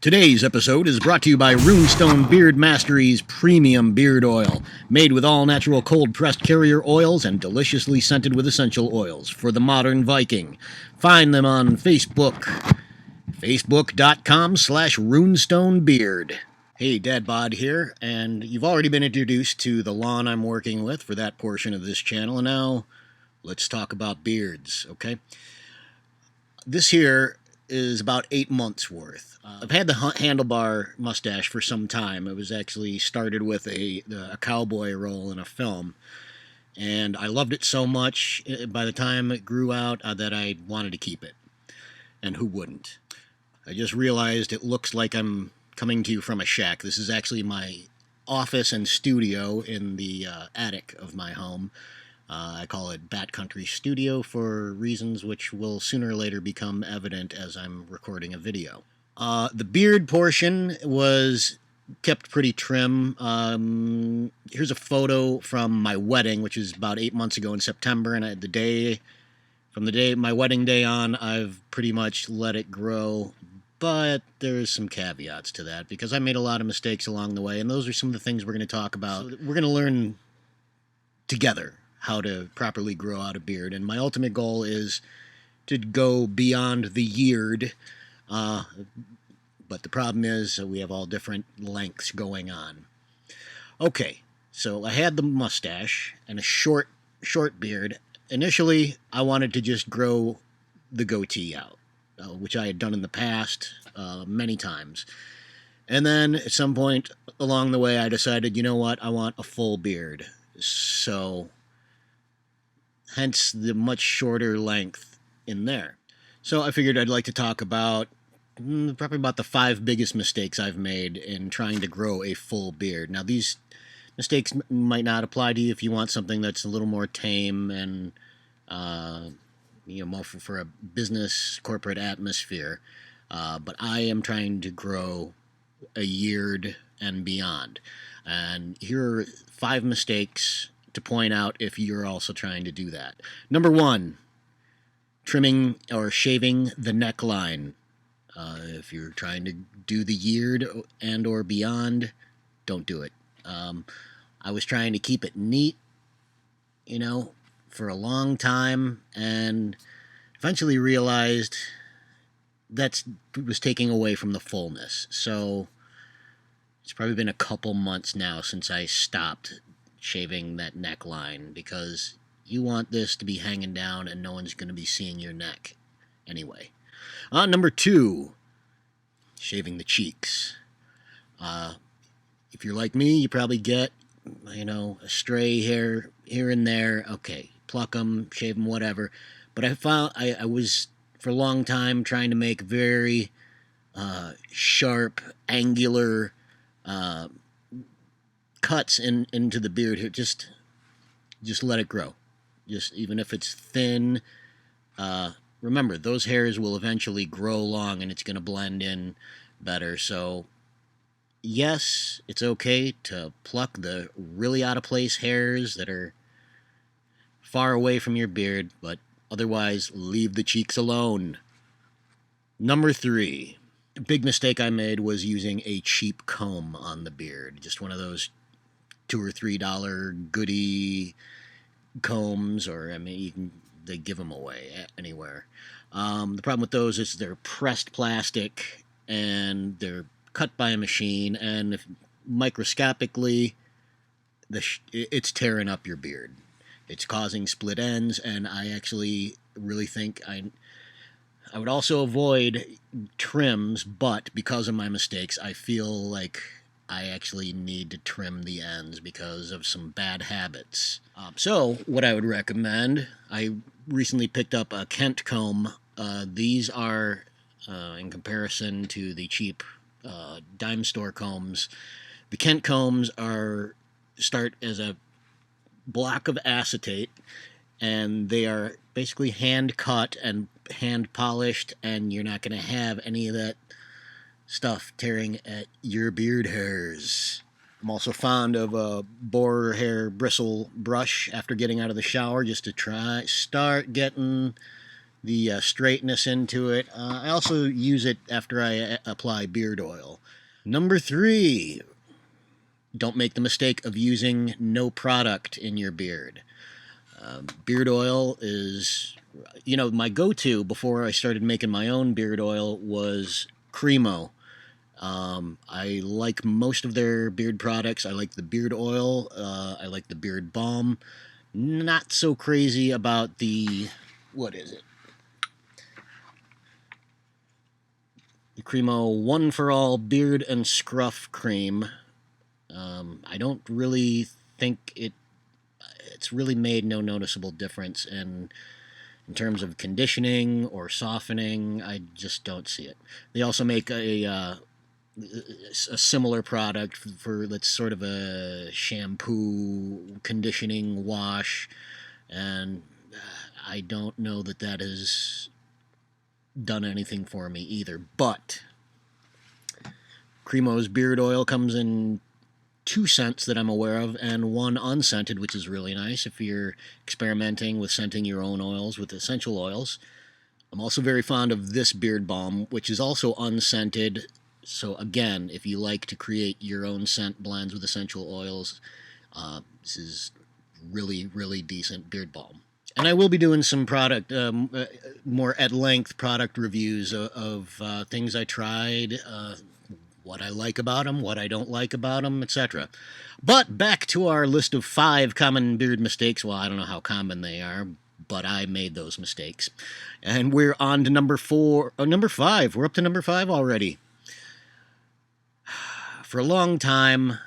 Today's episode is brought to you by Runestone Beard Mastery's Premium Beard Oil, made with all-natural cold-pressed carrier oils and deliciously scented with essential oils for the modern Viking. Find them on Facebook, facebook.com/runestonebeard. Hey, Dad Bod here, and you've already been introduced to the lawn I'm working with for that portion of this channel, and now let's talk about beards, okay? This here is about 8 months worth. I've had the handlebar mustache for some time. It was actually started with a cowboy role in a film, and I loved it so much by the time it grew out that I wanted to keep it. And who wouldn't? I just realized it looks like I'm coming to you from a shack. This is actually my office and studio in the attic of my home. I call it Bat Country Studio for reasons which will sooner or later become evident as I'm recording a video. The beard portion was kept pretty trim. Here's a photo from my wedding, which is about 8 months ago in September, and from the day my wedding day on, I've pretty much let it grow. But there's some caveats to that because I made a lot of mistakes along the way, and those are some of the things we're going to talk about. So we're going to learn together how to properly grow out a beard, and my ultimate goal is to go beyond the yeared. But the problem is we have all different lengths going on. Okay, so I had the mustache and a short beard. Initially, I wanted to just grow the goatee out, which I had done in the past many times. And then at some point along the way, I decided, you know what, I want a full beard. So, hence the much shorter length in there. So I figured I'd like to talk about probably about the 5 biggest mistakes I've made in trying to grow a full beard. Now, these mistakes might not apply to you if you want something that's a little more tame and more for a business corporate atmosphere. But I am trying to grow a yeared and beyond. And here are 5 mistakes to point out if you're also trying to do that. Number 1, trimming or shaving the neckline. If you're trying to do the yeared and or beyond, don't do it. I was trying to keep it neat, for a long time, and eventually realized that was taking away from the fullness. So it's probably been a couple months now since I stopped shaving that neckline, because you want this to be hanging down and no one's going to be seeing your neck anyway. Number 2, shaving the cheeks. If you're like me, you probably get, a stray hair here and there. Okay, pluck them, shave them, whatever. But I found I was, for a long time, trying to make very sharp, angular cuts into the beard here. Just let it grow. Just even if it's thin. Remember, those hairs will eventually grow long and it's going to blend in better. So, yes, it's okay to pluck the really out-of-place hairs that are far away from your beard, but otherwise, leave the cheeks alone. Number 3, a big mistake I made was using a cheap comb on the beard. Just one of those $2 or $3 goodie combs, or, they give them away anywhere. The problem with those is they're pressed plastic and they're cut by a machine, and if microscopically it's tearing up your beard. It's causing split ends, and I actually really think I would also avoid trims, but because of my mistakes, I feel like I actually need to trim the ends because of some bad habits. So what I would recommend, I recently picked up a Kent comb. These are, in comparison to the cheap dime store combs, the Kent combs start as a block of acetate, and they are basically hand cut and hand polished, and you're not going to have any of that stuff tearing at your beard hairs. I'm also fond of a boar hair bristle brush after getting out of the shower, just to start getting the straightness into it. I also use it after I apply beard oil. Number 3, don't make the mistake of using no product in your beard. Beard oil is, my go-to before I started making my own beard oil was Cremo. I like most of their beard products. I like the beard oil. I like the beard balm. Not so crazy about the, what is it? The Cremo One for All Beard and Scruff Cream. I don't really think it's really made no noticeable difference in terms of conditioning or softening. I just don't see it. They also make a similar product for that's sort of a shampoo conditioning wash, and I don't know that has done anything for me either. But Cremo's beard oil comes in 2 scents that I'm aware of, and 1 unscented, which is really nice if you're experimenting with scenting your own oils with essential oils. I'm also very fond of this beard balm, which is also unscented. So again, if you like to create your own scent blends with essential oils, this is really, really decent beard balm. And I will be doing some product, more at length product reviews of things I tried, what I like about them, what I don't like about them, etc. But back to our list of 5 common beard mistakes. Well, I don't know how common they are, but I made those mistakes. And we're on to number 5. We're up to number 5 already. For a long time,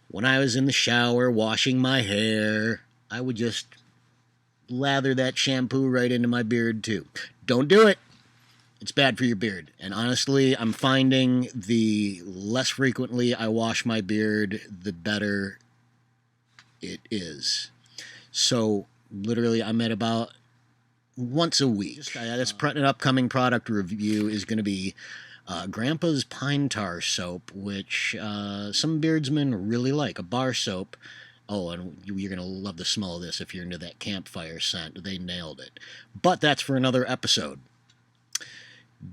when I was in the shower washing my hair, I would just lather that shampoo right into my beard too. Don't do it. It's bad for your beard. And honestly, I'm finding the less frequently I wash my beard, the better it is. So literally, I'm at about once a week. An upcoming product review is going to be Grandpa's Pine Tar Soap, which some beardsmen really like, a bar soap. Oh, and you're going to love the smell of this if you're into that campfire scent. They nailed it. But that's for another episode.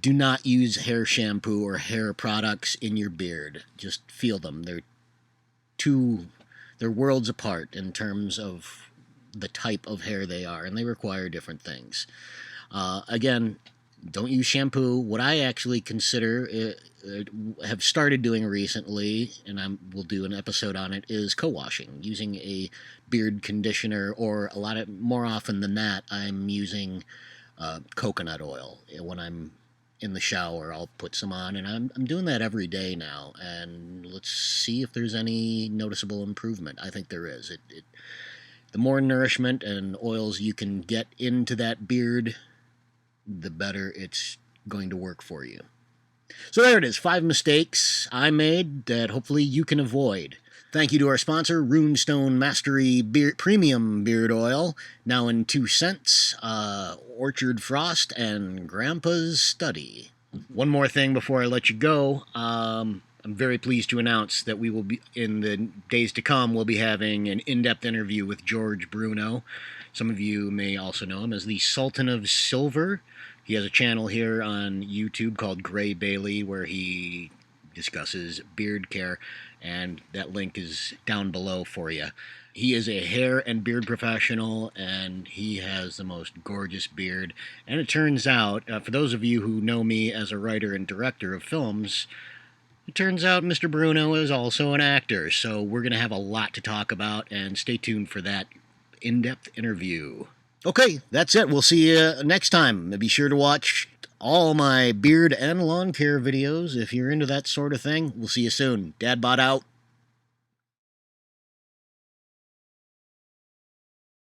Do not use hair shampoo or hair products in your beard. Just feel them. They're worlds apart in terms of the type of hair they are, and they require different things. Again, don't use shampoo. What I actually consider, have started doing recently, and we'll do an episode on it, is co-washing, using a beard conditioner, or more often than that, I'm using coconut oil. When I'm in the shower, I'll put some on, and I'm doing that every day now, and let's see if there's any noticeable improvement. I think there is. The more nourishment and oils you can get into that beard, the better it's going to work for you. So there it is, 5 mistakes I made that hopefully you can avoid. Thank you to our sponsor, Runestone Mastery Premium Beard Oil, now in 2 scents, Orchard Frost and Grandpa's Study. One more thing before I let you go. I'm very pleased to announce that we will be, in the days to come, we'll be having an in-depth interview with George Bruno. Some of you may also know him as the Sultan of Silver. He has a channel here on YouTube called Gray Bailey where he discusses beard care, and that link is down below for you. He is a hair and beard professional, and he has the most gorgeous beard. And it turns out, for those of you who know me as a writer and director of films, it turns out Mr. Bruno is also an actor, so we're going to have a lot to talk about, and stay tuned for that in-depth interview. Okay, that's it. We'll see you next time. Be sure to watch all my beard and lawn care videos if you're into that sort of thing. We'll see you soon. Dad Bod out.